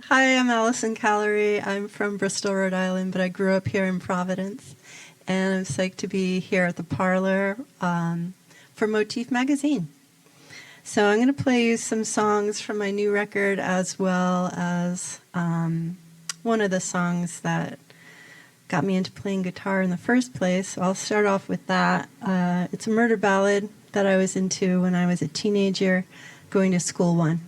Hi, I'm Allysen Callery. I'm from Bristol, Rhode Island, but I grew up here in Providence. And I'm psyched to be here at the Parlour for Motif magazine. So I'm going to play you some songs from my new record as well as one of the songs that got me into playing guitar in the first place. So I'll start off with that. It's a murder ballad that I was into when I was a teenager going to school one.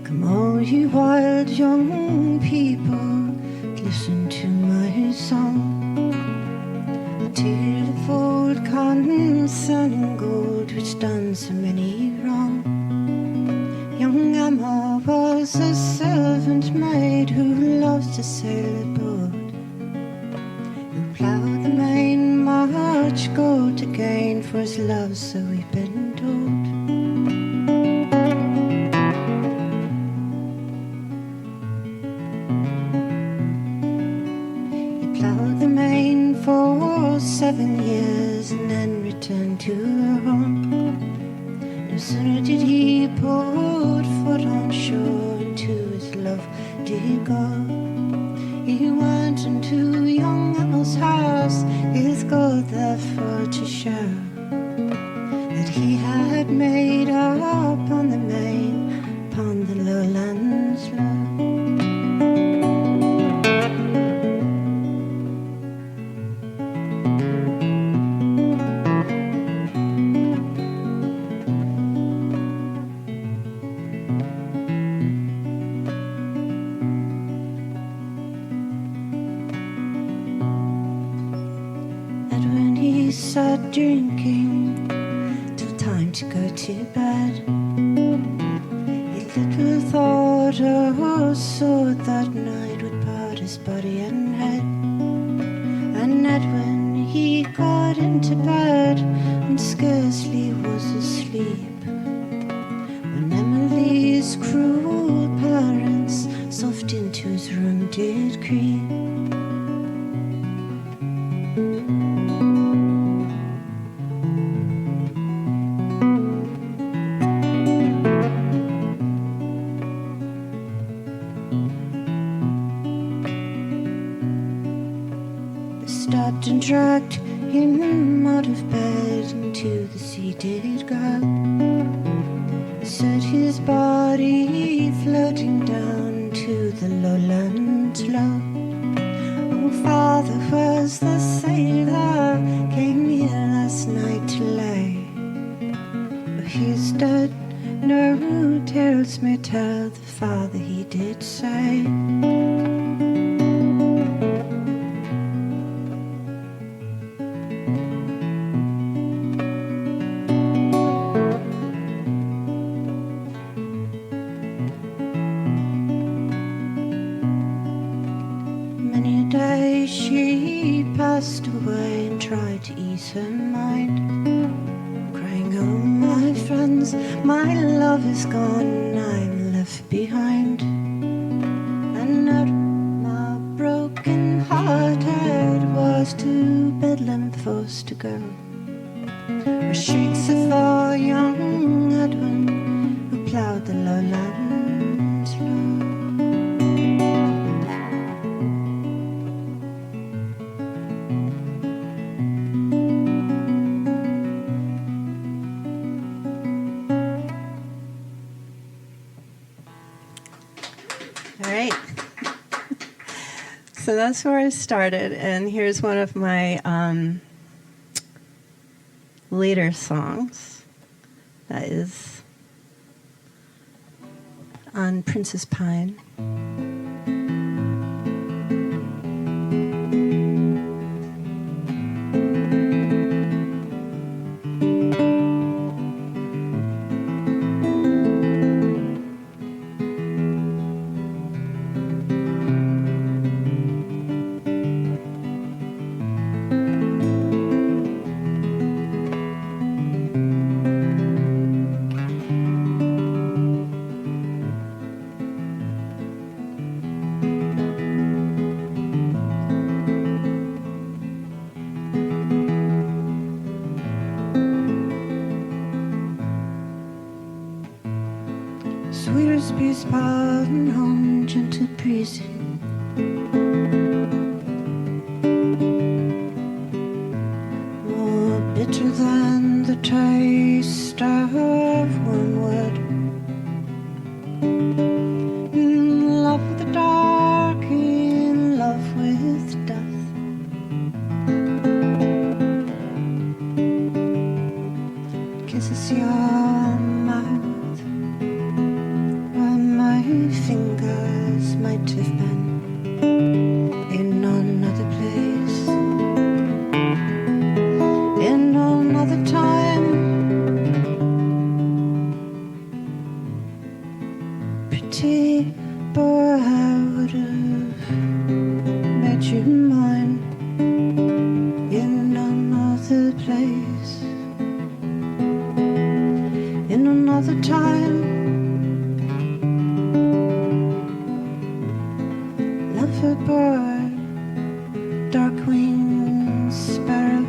Come all you wild young people, listen to my song. A tale of old cotton, sun and gold, which done so many wrong. Young Emma was a servant maid who loved to sail a boat, who ploughed the main march gold to gain for his love, so we've been told. Ploughed the main for 7 years and then returned to her home. No sooner did he put foot on shore and to his love did go. He went into young Emma's house, his gold therefore to show that he had made up on the main, upon the lowlands low. He sat drinking till time to go to bed. He little thought a sword that night would part his body and head. And Edwin, he got into bed and scarcely was asleep when Emily's cruel parents soft into his room did creep. Stabbed and dragged him out of bed, into the sea did go. Set his body floating down to the lowlands low. Oh, father, where's the sailor came here last night to lay? Oh, he's dead, no tales may tell, the father he did say. Many a day she passed away and tried to ease her mind, crying, oh my friends, my love is gone, I'm left behind. And not my broken hearted was to Bedlam forced to go, where shrieks of our young Edwin who ploughed the lowlands low. All right. So that's where I started, and here's one of my later songs that is on Princess Pine. his pardon on gentle breezing. More bitter than the taste of wormwood. In love with the dark, in love with death. Kisses your mouth where my fingers might have been in another place, in another time. Pretty boy, I would have made you mine in another place, in another time. Lover bird, dark-winged sparrow.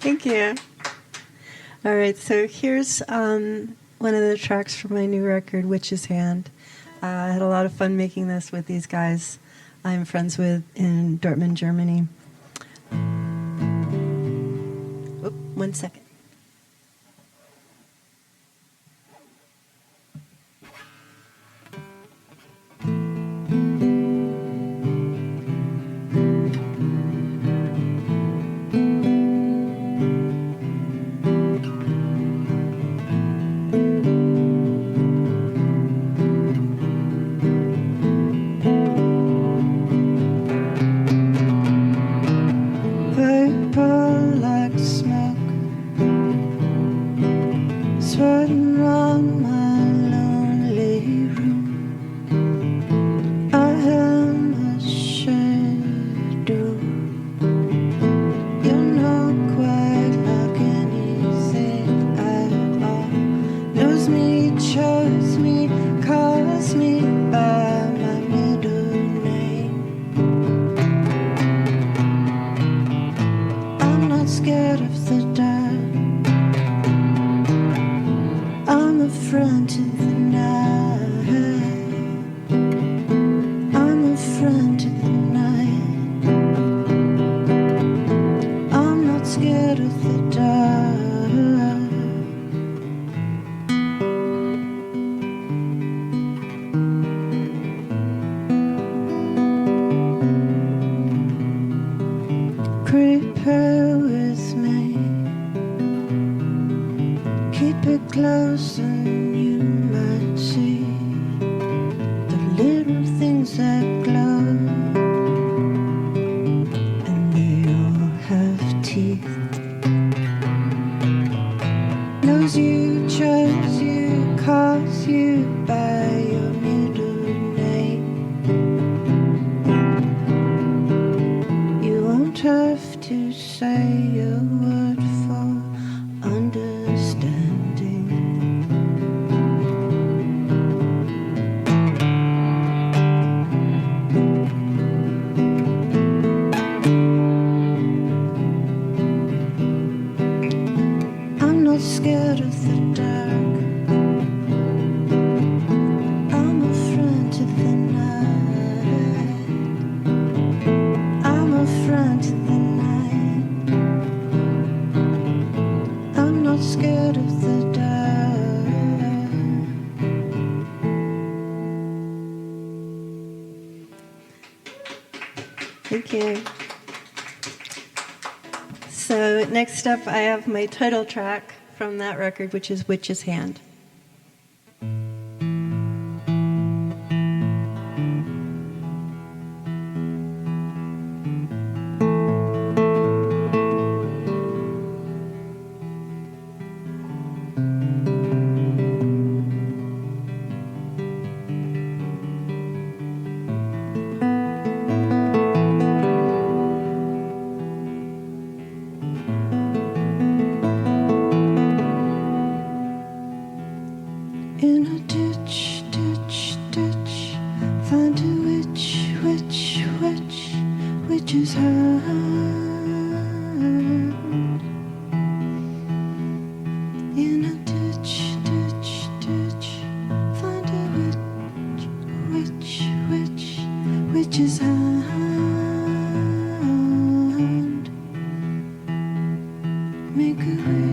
Thank you. All right, so here's one of the tracks from my new record, Witch's Hand. I had a lot of fun making this with these guys I'm friends with in Dortmund, Germany. Oop, 1 second. Thank you. So next up, I have my title track from that record, which is Witch's Hand. In a ditch, ditch, ditch, find a witch, witch, witch, witch's hand. In a ditch, ditch, ditch, find a witch, witch, witch, witch's hand. Make a wish.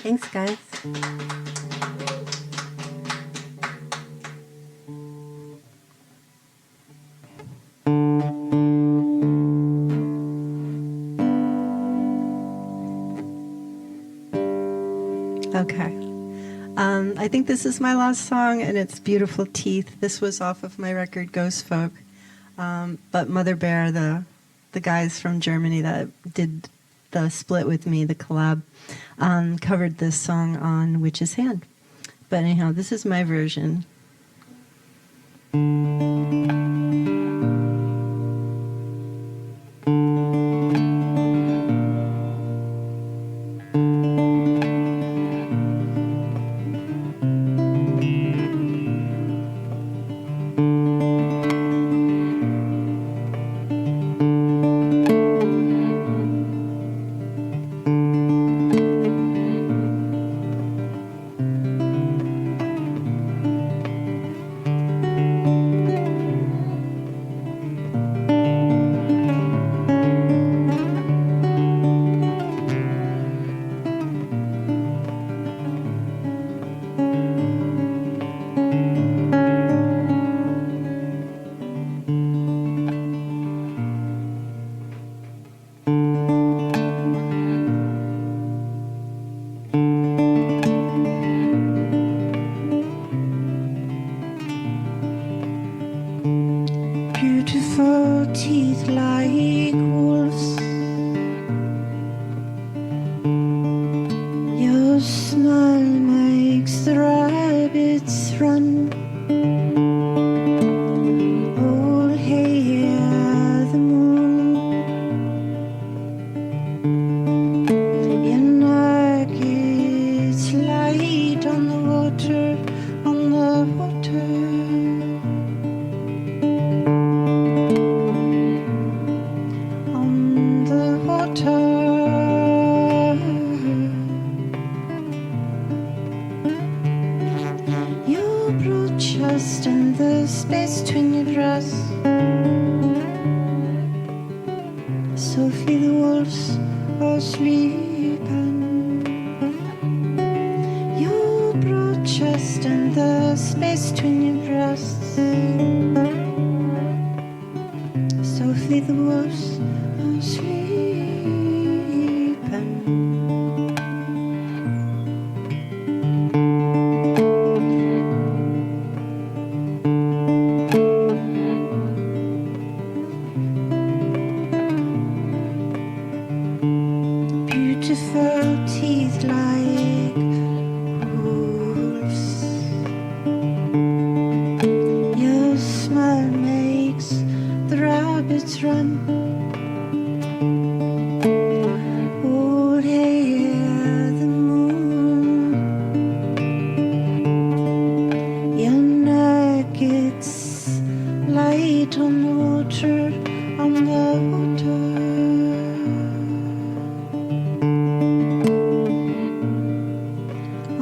Thanks, guys. Okay. I think this is my last song, and it's Beautiful Teeth. This was off of my record Ghost Folk. But Mother Bear, the guys from Germany that did the split with me, the collab, covered this song on Witch's Hand. But anyhow, this is my version. Beautiful teeth like wolves. Your smile makes the rabbits run. Oh, hail the moon. Your neck is light on the water, on the water. Just in the space between your dress. Softly the wolves are sleeping. softly the wolves are sleeping. Beautiful teeth like wolves. Your smile makes the rabbits run. Oh, hear the moon. Your neck, it's light on the water, on the water.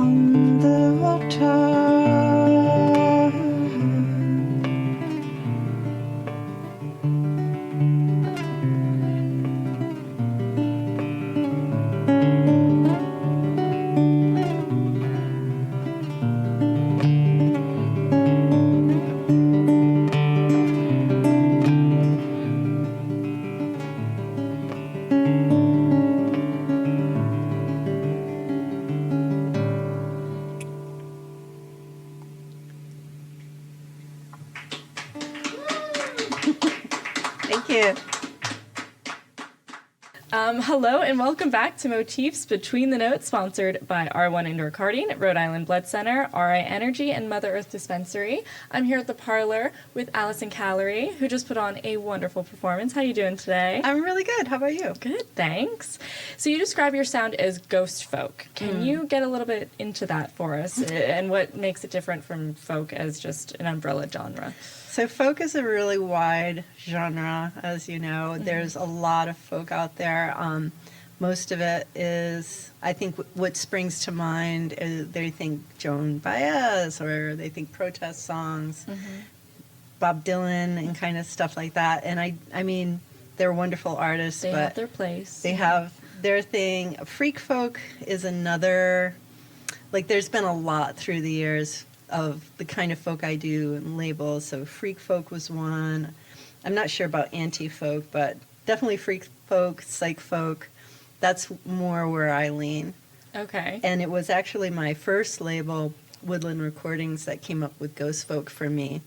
On the water. Thank you. Hello and welcome back to Motifs Between the Notes, sponsored by R1 Indoor Karting, Rhode Island Blood Center, RI Energy, and Mother Earth Dispensary. I'm here at the Parlour with Allysen Callery, who just put on a wonderful performance. How are you doing today? I'm really good. How about you? Good, thanks. So you describe your sound as ghost folk. Can you get a little bit into that for us and what makes it different from folk as just an umbrella genre? So folk is a really wide genre, as you know. There's a lot of folk out there. Most of it is, I think, what springs to mind is they think Joan Baez, or they think protest songs, Bob Dylan, and kind of stuff like that. And I mean, they're wonderful artists, They but have their place. they have their thing. Freak folk is another. Like, there's been a lot through the years of the kind of folk I do and labels. So freak folk was one. I'm not sure about anti-folk, but definitely freak folk, psych folk. That's more where I lean. Okay. And it was actually my first label, Woodland Recordings, that came up with ghost folk for me.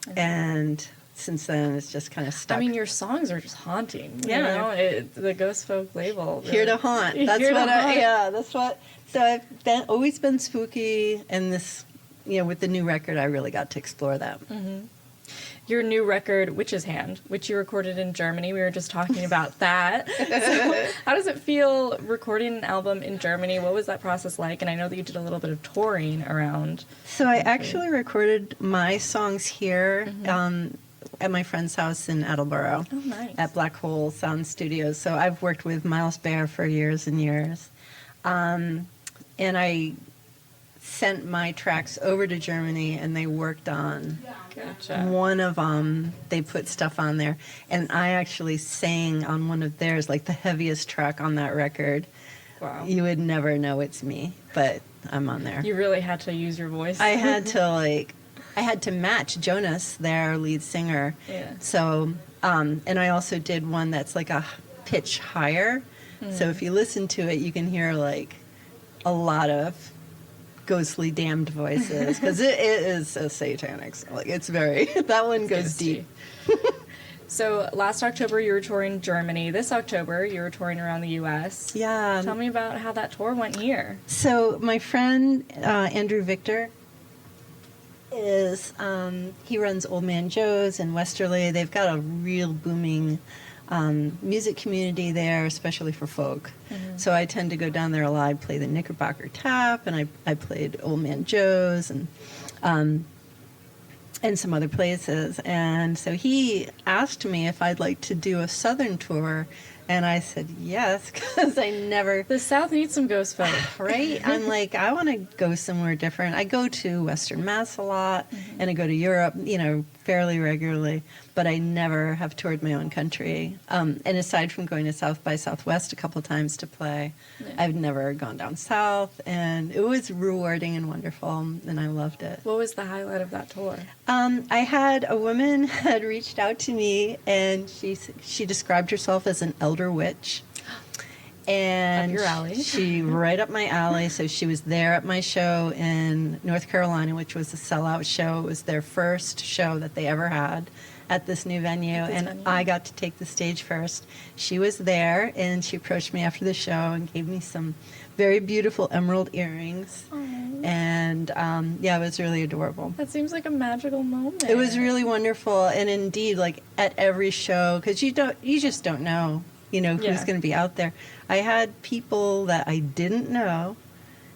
Okay. And since then, it's just kind of stuck. I mean, your songs are just haunting. Yeah. You know, the ghost folk label. Here to haunt. That's Here to what haunt. yeah, that's what. So I've always been spooky, and this, with the new record, I really got to explore that. Your new record, Witch's Hand, which you recorded in Germany. We were just talking about that. So how does it feel recording an album in Germany? What was that process like? And I know that you did a little bit of touring around. So I actually recorded my songs here at my friend's house in Attleboro. Oh, nice. At Black Hole Sound Studios. So I've worked with Miles Baer for years and years. And I sent my tracks over to Germany, and they worked on Gotcha. one of them. They put stuff on there, and I actually sang on one of theirs, like the heaviest track on that record. Wow. You would never know it's me, but I'm on there. You really had to use your voice. I had to match Jonas, their lead singer. Yeah. So, and I also did one that's like a pitch higher. So if you listen to it, you can hear like a lot of ghostly damned voices, because it is so satanic. So, like, it's very, that one goes deep. So last October you were touring Germany. This October you were touring around the U.S. Yeah. Tell me about how that tour went here. So my friend Andrew Victor is, he runs Old Man Joe's in Westerly. They've got a real booming music community there, especially for folk. So I tend to go down there a lot. I play the Knickerbocker Tap, and I played Old Man Joe's and some other places. And so he asked me if I'd like to do a Southern tour, and I said yes, because I never... The South needs some ghost folk. Right? I'm like, I want to go somewhere different. I go to Western Mass a lot, and I go to Europe, fairly regularly, but I never have toured my own country. And aside from going to South by Southwest a couple times to play, I've never gone down south, and it was rewarding and wonderful, and I loved it. What was the highlight of that tour? I had a woman had reached out to me, and she described herself as an elder witch. And up your alley. She right up my alley. So she was there at my show in North Carolina, which was a sellout show. It was their first show that they ever had at this new venue, I got to take the stage first. She was there, and she approached me after the show and gave me some very beautiful emerald earrings. Aww. And it was really adorable. That seems like a magical moment. It was really wonderful, and indeed, like at every show, because you just don't know. Who's going to be out there. I had people that I didn't know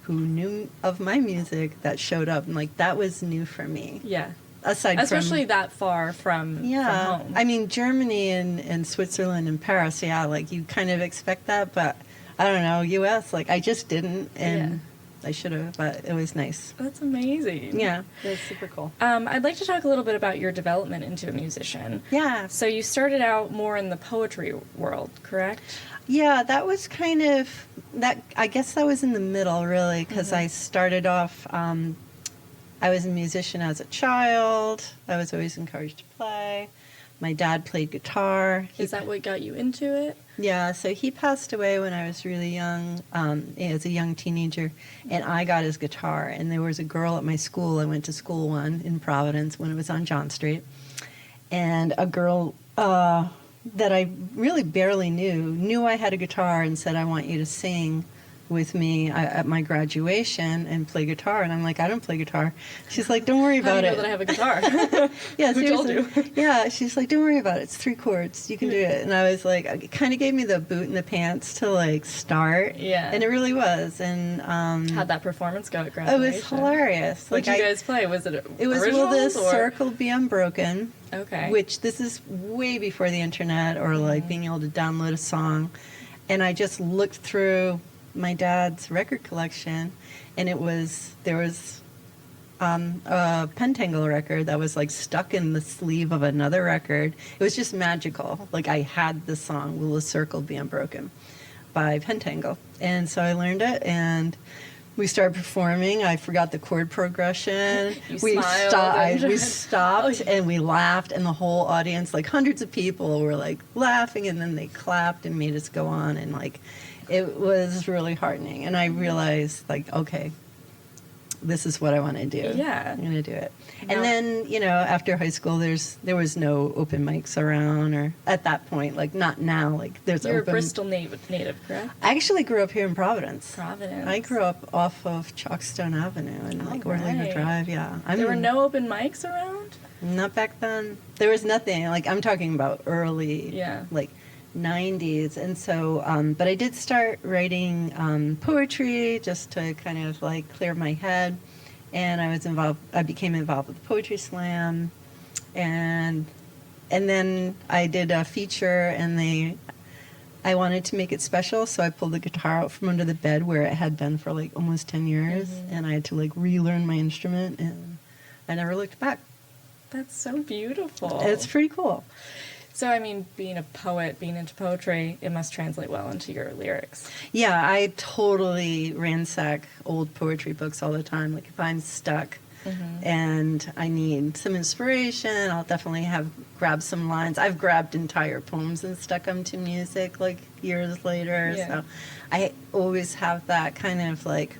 who knew of my music that showed up, and like that was new for me. Yeah. Especially that far from home. I mean, Germany and Switzerland and Paris, like you kind of expect that, but I don't know, US, like I just didn't, and I should have, but it was nice. That's amazing. Yeah, it was super cool. I'd like to talk a little bit about your development into a musician. Yeah. So you started out more in the poetry world, correct? Yeah, that was kind of, I guess that was in the middle, really, because I started off, I was a musician as a child. I was always encouraged to play. My dad played guitar. Is that what got you into it? Yeah, so he passed away when I was really young, as a young teenager, and I got his guitar. And there was a girl at my school, I went to school in Providence when it was on John Street, and a girl that I really barely knew I had a guitar and said, I want you to sing with me at my graduation and play guitar. And I'm like, I don't play guitar. She's like, don't worry about it. How do you know that I have a guitar? Yeah, Who told you? Yeah, she's like, don't worry about it. It's 3 chords. You can do it. And I was like, it kind of gave me the boot in the pants to like start. Yeah. And it really was. And how'd that performance go at graduation? It was hilarious. What did you guys play? Was it Will This Circle Be Unbroken? Okay. Which this is way before the internet or like being able to download a song. And I just looked through my dad's record collection, and there was a Pentangle record that was like stuck in the sleeve of another record. It was just magical. Like I had the song "Will the Circle Be Unbroken" by Pentangle, and so I learned it, and we started performing. I forgot the chord progression. We stopped and we laughed, and the whole audience, like hundreds of people, were like laughing, and then they clapped and made us go on, and like it was really heartening. And I realized, like, okay, this is what I want to do. Yeah, I'm going to do it. And then, after high school, there was no open mics around, or at that point, like not now. Like there's You're open. a Bristol native, correct? I actually grew up here in Providence. I grew up off of Chalkstone Avenue and like Orlando Drive. Yeah, there were no open mics around. Not back then. There was nothing. Like I'm talking about early. Like 90s. And so, but I did start writing poetry just to kind of like clear my head. And I became involved with the Poetry Slam. And then I did a feature, and I wanted to make it special, so I pulled the guitar out from under the bed where it had been for like almost 10 years. And I had to like relearn my instrument, and I never looked back. That's so beautiful. It's pretty cool. So, I mean, being a poet, being into poetry, it must translate well into your lyrics. Yeah, I totally ransack old poetry books all the time. Like, if I'm stuck and I need some inspiration, I'll definitely grab some lines. I've grabbed entire poems and stuck them to music, like, years later. Yeah. So I always have that kind of, like,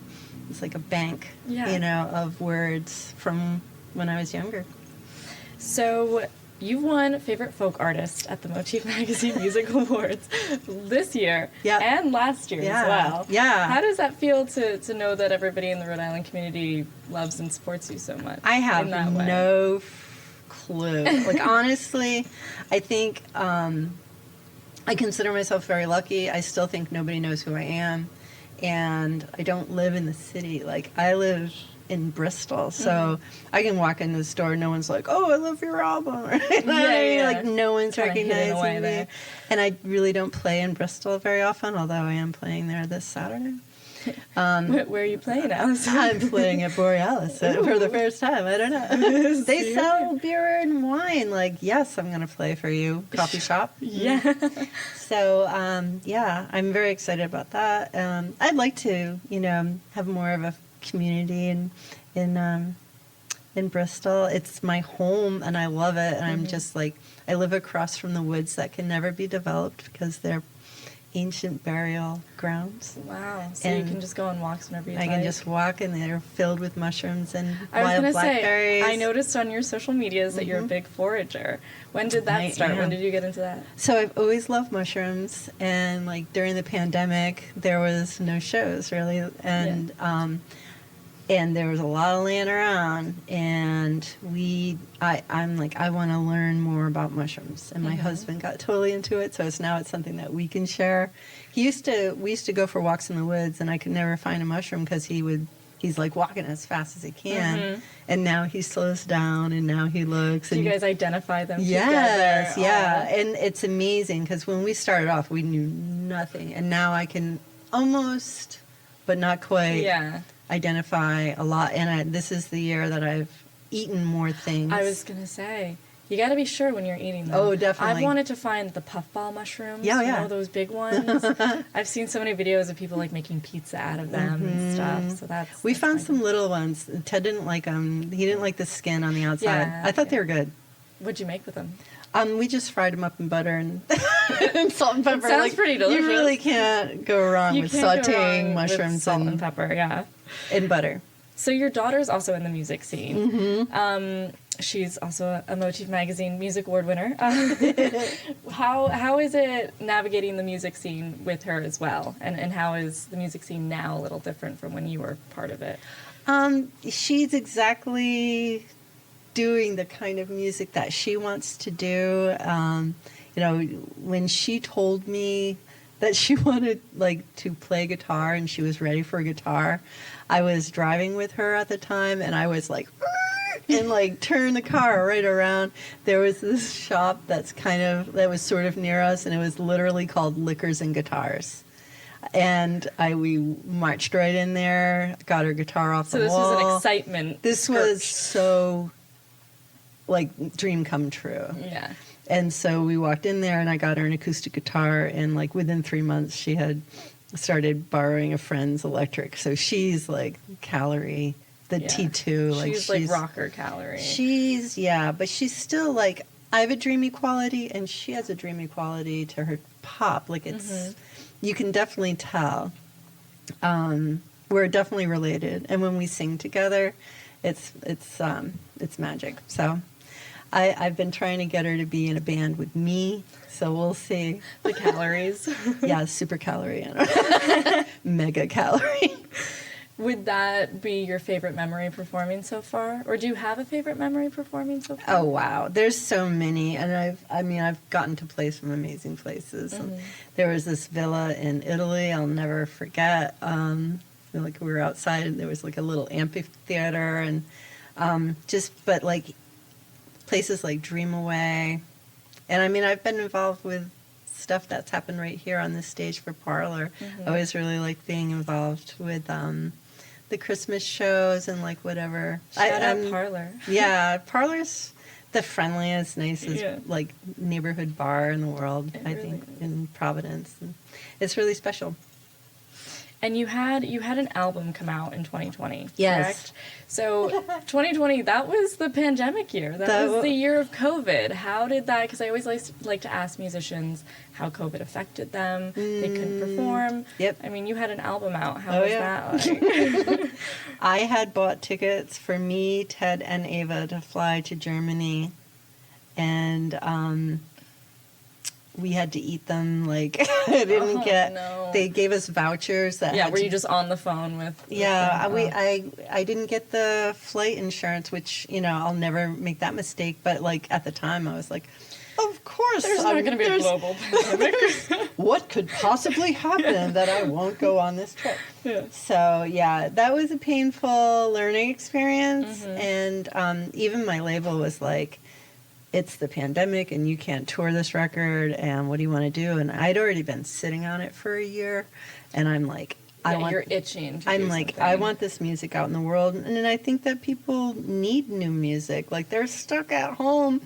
it's like a bank, of words from when I was younger. So you won Favorite Folk Artist at the Motif Magazine Music Awards this year and last year as well. Yeah. How does that feel to know that everybody in the Rhode Island community loves and supports you so much? I have no clue. Like, honestly, I think I consider myself very lucky. I still think nobody knows who I am. And I don't live in the city. Like, I live in Bristol, so I can walk into the store, no one's like, oh, I love your album, right? Like no one's recognizing me. And I really don't play in Bristol very often, although I am playing there this Saturday. Where are you playing, Allysen? I'm playing at Borealis for the first time. I don't know. They sell beer and wine. Like, yes, I'm going to play for you. Coffee shop. Yeah. So, yeah, I'm very excited about that. I'd like to, have more of a community in Bristol. It's my home, and I love it. And I'm just like, I live across from the woods that can never be developed because they're ancient burial grounds. Wow. So And you can just go on walks whenever you I like. can just walk, and they're filled with mushrooms and I was wild gonna blackberries. say, I noticed on your social medias that you're a big forager. When did that I start? am. When did you get into that? So I've always loved mushrooms, and like during the pandemic, there was no shows really, and there was a lot of laying around, and I'm like, I want to learn more about mushrooms, and my husband got totally into it, so it's something that we can share. We used to go for walks in the woods, and I could never find a mushroom because he's like walking as fast as he can, and now he slows down, and now he looks. Do and you guys identify them Yes, together? yeah, Aw. and it's amazing because when we started off, we knew nothing, and now I can almost, but not quite, identify a lot. And this is the year that I've eaten more things. I was going to say, you got to be sure when you're eating them. Oh, definitely. I've wanted to find the puffball mushrooms. Yeah, you yeah. know, those big ones. I've seen so many videos of people like making pizza out of them and stuff. So We that's found my some thing. little ones. Ted didn't like them. He didn't like the skin on the outside. Yeah, I thought they were good. What'd you make with them? We just fried them up in butter and, and salt and pepper. sounds pretty delicious. You really can't go wrong You with can't go sautéing wrong mushrooms with salt and pepper, yeah. and butter. So your daughter's also in the music scene. Mm-hmm. She's also a Motif magazine music award winner. How is it navigating the music scene with her as well? And how is the music scene now a little different from when you were part of it? She's exactly doing the kind of music that she wants to do. When she told me that she wanted to play guitar and she was ready for a guitar, I was driving with her at the time, and I was like, and turn the car right around. There was this shop that was sort of near us, and it was literally called Liquors and Guitars. And we marched right in there, got her guitar off the wall. So this was an excitement. This was so dream come true. Yeah. And so we walked in there, and I got her an acoustic guitar, and within 3 months she had started borrowing a friend's electric. So she's like Callery, the T2. She's rocker Callery. But she's still I have a dreamy quality, and she has a dreamy quality to her pop. It's you can definitely tell. We're definitely related, and when we sing together, it's magic. So I've been trying to get her to be in a band with me, so we'll see. The Calleries. Yeah, super Callery, mega Callery. Would that be your favorite memory performing so far? Or do you have a favorite memory performing so far? Oh, wow. There's so many. And I've gotten to play some amazing places. There was this villa in Italy I'll never forget. We were outside, and there was a little amphitheater, and places like Dream Away. And I've been involved with stuff that's happened right here on this stage for Parlour. I always really like being involved with the Christmas shows and whatever. Shout out Parlour. Yeah, Parlour's the friendliest, nicest neighborhood bar in the world. I really think is. in Providence, and it's really special. And you had an album come out in 2020, Yes. correct? So 2020, that was the pandemic year. That was the year of COVID. How did that, because I always like to ask musicians how COVID affected them. They couldn't perform. Yep. You had an album out. How was that like? I had bought tickets for me, Ted, and Ava to fly to Germany, and we had to eat them. I didn't get. No. They gave us vouchers that. Yeah, were you just on the phone with? Yeah, them? I didn't get the flight insurance, which I'll never make that mistake. But at the time, I was like, of course, There's not going to be a global pandemic. What could possibly happen that I won't go on this trip? Yeah. So yeah, that was a painful learning experience, and even my label was like, it's the pandemic and you can't tour this record, and what do you want to do? And I'd already been sitting on it for a year, and I'm like, You're itching to I'm do like, something. I want this music out in the world. And I think that people need new music. Like, they're stuck at home.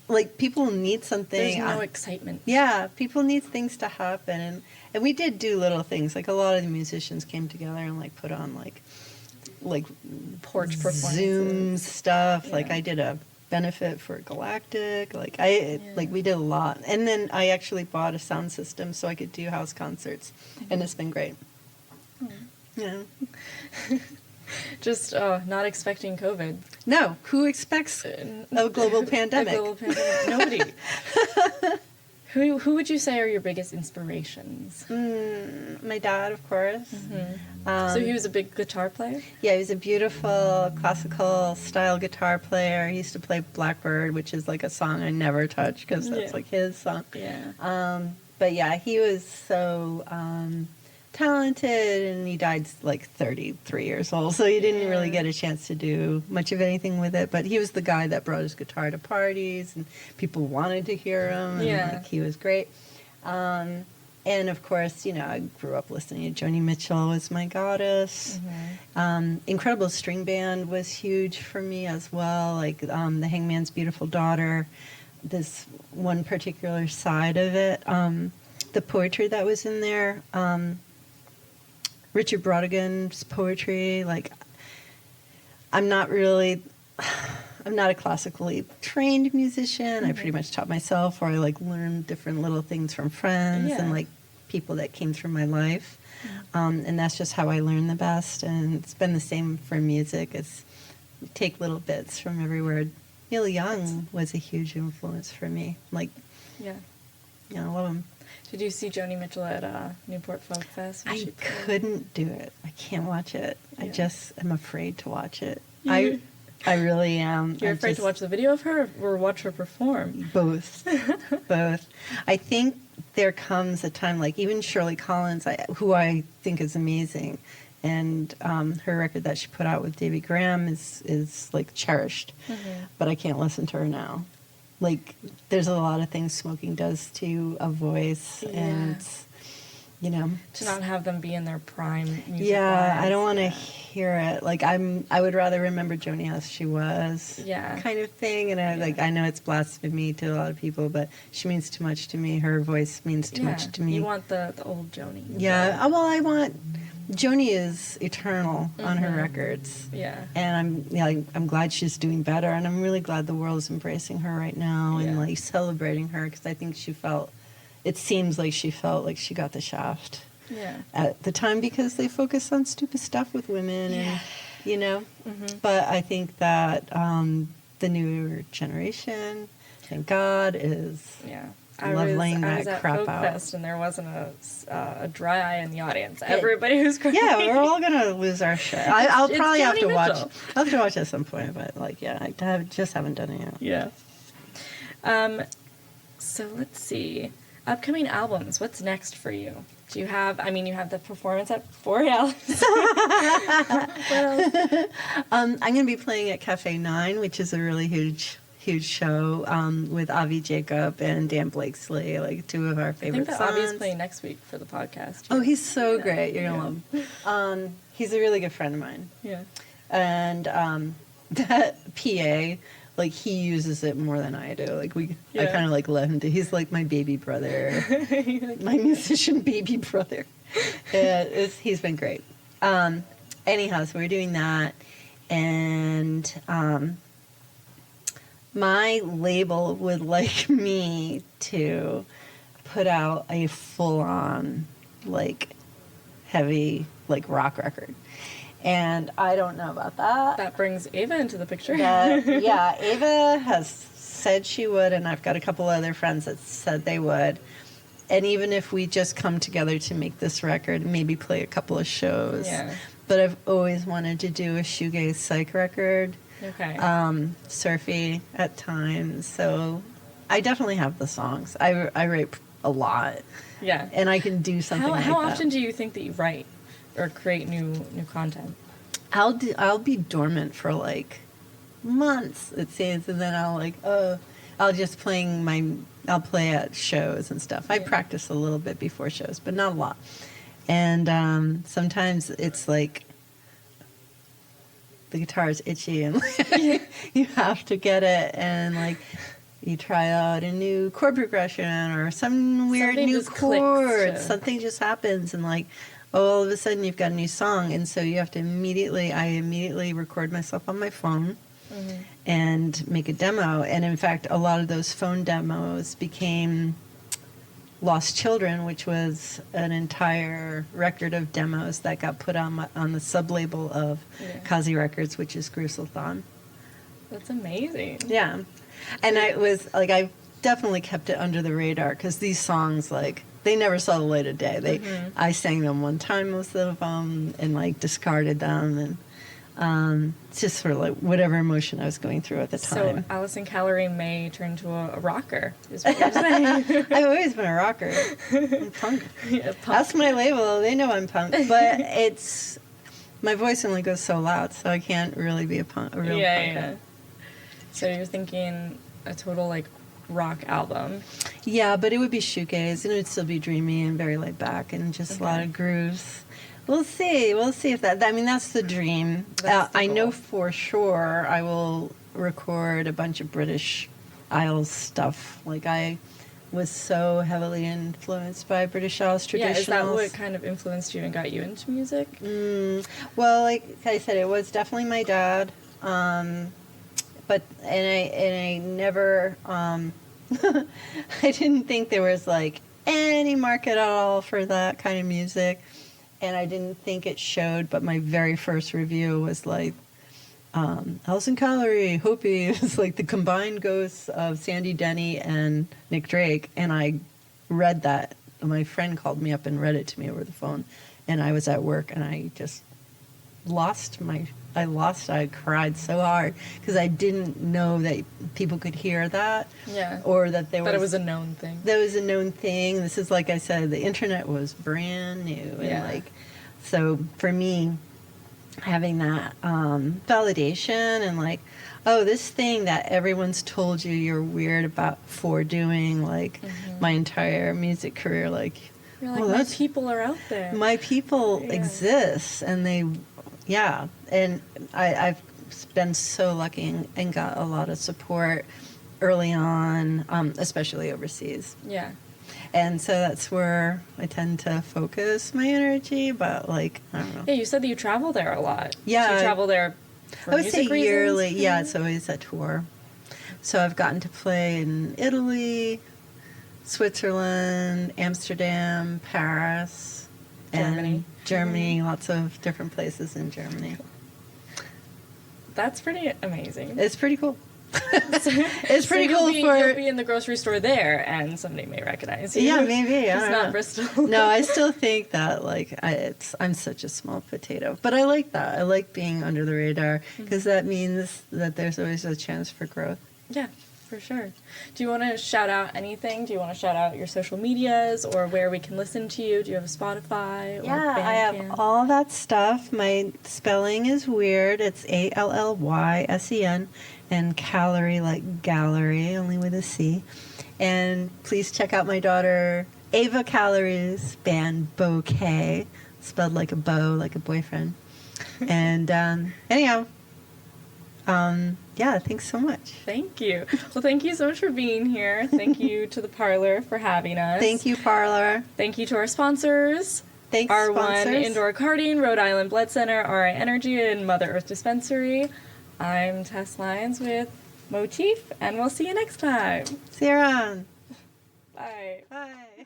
Like, people need something. There's no excitement. Yeah, people need things to happen. And we did do little things. Like, a lot of the musicians came together and, like, put on, like Porch performances. Zoom stuff. Yeah. Like, I did a benefit for Galactic. Like, we did a lot. And then I actually bought a sound system so I could do house concerts. And it's been great. Yeah. Just not expecting COVID. No, who expects a global pandemic? A global pandemic. Nobody. Who would you say are your biggest inspirations? My dad, of course. So he was a big guitar player? Yeah, he was a beautiful classical style guitar player. He used to play Blackbird, which is like a song I never touch because that's like his song. Yeah. But yeah, he was so talented, and he died like 33 years old, so he didn't really get a chance to do much of anything with it. But he was the guy that brought his guitar to parties, and people wanted to hear him, and like, he was great. And of course, I grew up listening to Joni Mitchell was my goddess. Incredible String Band was huge for me as well, like The Hangman's Beautiful Daughter, this one particular side of it, the poetry that was in there, Richard Brautigan's poetry. Like, I'm not a classically trained musician. I pretty much taught myself, or I like learned different little things from friends and like people that came through my life. And that's just how I learn the best. And it's been the same for music. It's take little bits from everywhere. Neil Young was a huge influence for me. Like, I love him. Did you see Joni Mitchell at Newport Folk Fest? I couldn't do it. I can't watch it. Yeah. I just am afraid to watch it. I really am. You're afraid to watch the video of her or watch her perform? Both. Both. I think there comes a time, like even Shirley Collins, who I think is amazing, and her record that she put out with Davy Graham is like cherished, but I can't listen to her now. Like, there's a lot of things smoking does to a voice, and to not have them be in their prime music. Yeah, I don't want to hear it. Like, I would rather remember Joni as she was, kind of thing. And I know it's blasphemy to a lot of people, but she means too much to me. Her voice means too much to me. You want the old Joni. Yeah. Well, I want Joni is eternal on her records. Yeah. And I'm glad she's doing better, and I'm really glad the world is embracing her right now and like celebrating her, because I think it seems like she felt like she got the shaft at the time, because they focus on stupid stuff with women and but I think that the newer generation, thank God, is laying that crap out. I was at Folk Fest, and there wasn't a dry eye in the audience. Everybody was crying. Yeah, we're all gonna lose our shit. I'll probably have to watch. Mitchell. I'll have to watch at some point, but I just haven't done it yet. Yeah. So let's see. Upcoming albums. What's next for you? Do you have? I mean, you have the performance at Borealis. What else? I'm gonna be playing at Cafe 9, which is a really huge show with Avi Jacob and Dan Blakesley, like two of our favorite I think that sons. Avi's playing next week for the podcast. Oh, he's so great. You're gonna love him. He's a really good friend of mine. Yeah. And that PA, like, he uses it more than I do. Like, I kind of like let him do. He's like my baby brother, my musician baby brother. He's been great. Anyhow, so we're doing that, and my label would like me to put out a full-on, like, heavy, like, rock record. And I don't know about that. That brings Ava into the picture. Ava has said she would, and I've got a couple other friends that said they would. And even if we just come together to make this record, maybe play a couple of shows. Yeah. But I've always wanted to do a shoegaze psych record. Okay. Surfy at times. So I definitely have the songs. I write a lot. Yeah. And I can do something like that. How often do you think that you write or create new content? I'll be dormant for like months, it seems, and then I'll play at shows and stuff. I practice a little bit before shows, but not a lot. And sometimes it's like the guitar is itchy and you have to get it, and like you try out a new chord progression or some weird Something new just clicks, chord. too. Something just happens, and like, all of a sudden you've got a new song, and so you have to I immediately record myself on my phone and make a demo. And in fact, a lot of those phone demos became Lost Children, which was an entire record of demos that got put on the sub-label of Kazi Records, which is Gruselthon. That's amazing. Yeah. And I definitely kept it under the radar, because these songs, like, they never saw the light of day. I sang them one time, most of them, and like discarded them, and just for like whatever emotion I was going through at the So time. Allysen Callery may turn to a rocker, is what you're saying. I've always been a rocker. I'm punk. Yeah, punk. Ask my label, they know I'm punk, but my voice only goes so loud, so I can't really be a real punker. Yeah. So you're thinking a total like rock album. Yeah, but it would be shoegaze, and it would still be dreamy and very laid back, and just a lot of grooves. We'll see if that's the dream. That's the I know goal. for sure I will record a bunch of British Isles stuff. Like, I was so heavily influenced by British Isles traditionals. Yeah, is that what kind of influenced you and got you into music? Well, like I said, it was definitely my dad. But I never I didn't think there was like any market at all for that kind of music, and I didn't think it showed. But my very first review was like, Allysen Callery, Hopi. It was like the combined ghosts of Sandy Denny and Nick Drake, and I read that. My friend called me up and read it to me over the phone, and I was at work, and I just I cried so hard, because I didn't know that people could hear that. Yeah. Or that It was a known thing. That was a known thing. This is, like I said, the internet was brand new. Yeah. And so for me, having that validation and like, oh, this thing that everyone's told you're weird about for doing, like my entire music career, like, You're like, oh, my people are out there. my people exist, and and I've been so lucky and got a lot of support early on, especially overseas. Yeah. And so that's where I tend to focus my energy, but like, I don't know. Yeah, you said that you travel there a lot. Yeah. So you travel there for I would say music reasons? yearly. Yeah, it's always a tour. So I've gotten to play in Italy, Switzerland, Amsterdam, Paris, Germany. and Germany, lots of different places in Germany. That's pretty amazing. It's pretty cool. It's pretty cool You'll be in the grocery store there, and somebody may recognize you. Yeah, maybe. I It's don't not know. Bristol. No, I still think that I'm such a small potato, but I like that. I like being under the radar, because that means that there's always a chance for growth. Yeah, for sure. Do you want to shout out anything? Do you want to shout out your social medias or where we can listen to you? Do you have a Spotify or Yeah, I have Bandcamp? all that stuff. My spelling is weird. It's Allysen, and Callery like gallery, only with a C. And please check out my daughter Ava Callery's band Bouquet, spelled like a bow, like a boyfriend. And anyhow, yeah, thanks so much. Thank you. Well, thank you so much for being here. Thank you to the Parlour for having us. Thank you, Parlour. Thank you to our sponsors. Thanks, R1 sponsors. Indoor Karting, Rhode Island Blood Center, RI Energy, and Mother Earth Dispensary. I'm Tess Lyons with Motif, and we'll see you next time. See you around. Bye. Bye.